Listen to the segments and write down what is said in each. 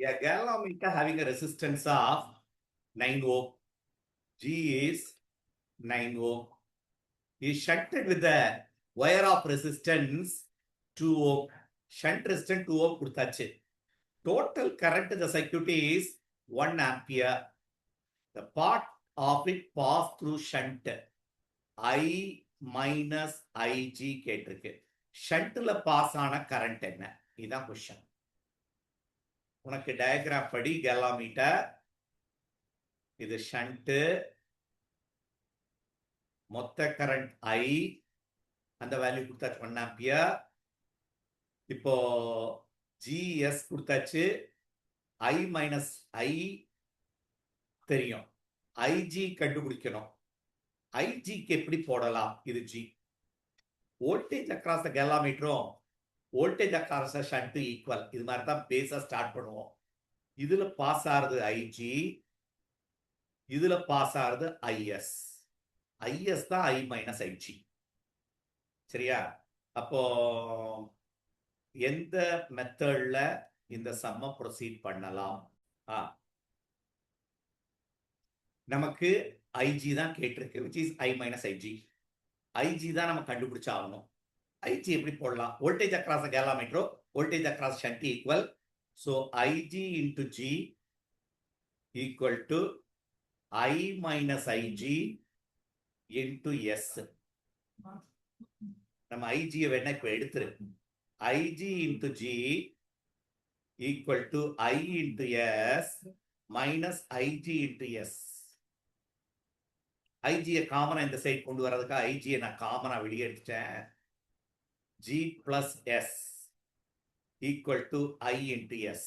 A galvanometer having a resistance of 9 ohm. G is 9 ohm. Is shunted with the wire of resistance 2 ohm. Shunt resistance 2 ohm கொடுத்தாச்சு. Total current in the circuit is 1 ampere. The part of it pass through shunt. I minus IG கேட்டிருக்கு. ஷண்ட்ல pass ஆன current என்ன? இதுதான் question. உனக்கு diagram படி கேலோமீட்டர், இது shunt, மொத்த current ஐ, அந்த வேல்யூ கொடுத்தாச்சு 1 ஆம்பியர். இப்போ ஜிஎஸ் கொடுத்தாச்சு, ஐ மைனஸ் ஐ தெரியும், ஐஜி கண்டுபிடிக்கணும். ஐஜிக்கு எப்படி போடலாம்? இது ஜி. வோல்டேஜ் அக்ராஸ் த கேலோமீட்டரும் voltage across the shunt equal. இது மாதிரி தான் பேஸா ஸ்டார்ட் பண்ணுவோம். இதுல பாஸ் ஆகுது ஐஜி, இதுல பாஸ் ஆகுது ஐஎஸ். ஐஎஸ் தான் ஐ மைனஸ் ஐஜி. சரியா? அப்போ எந்த மெத்தட்ல இந்த சம்ம ப்ரொசீட் பண்ணலாம்? நமக்கு ஐஜி தான் கேட்டிருக்கு, which is I minus I G. I G தான் நம்ம கண்டுபிடிச்சாகணும். ஐஜி எப்படி போடலாம்? வோல்டேஜ் அக்ராஸ் கேலோமீட்டரோ voltage across shunt equal. So I G into G equal to I minus I G into S. நம்ம ஐஜியை வேணா இப்ப எடுத்துரு. I G into G equal to I into S minus I G into S. ஐஜியை காமனா இந்த சைட் கொண்டு வர்றதுக்காக ஐஜியை நான் காமனா வெளியே எடுத்துட்டேன். G plus S equal to I into S.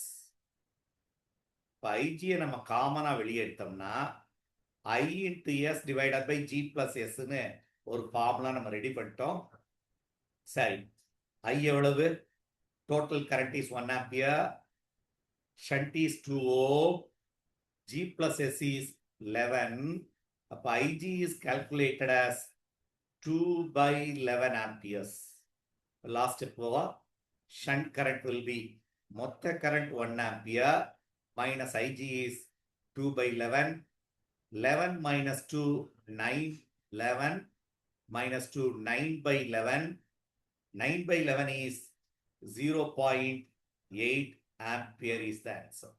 இப்போ ஐஜியை நம்ம காமனா வெளியே எடுத்தோம்னா I into S divided by G plus எஸ்ன்னு ஒரு ஃபார்முலா நம்ம ரெடி பண்ணிட்டோம். சரி, ஐ எவ்வளவு? Total current is 1 ampere, shunt is 2 ohm, G plus S is 11. அப்போ I G is calculated as 2 by 11 amperes. Last step over, shunt current will be மொத்த current 1 ampere minus IG is 2 by 11. 11 minus 2, 9. 11 minus 2, 9 by 11. 9 by 11 is 0.8 ampere is the answer.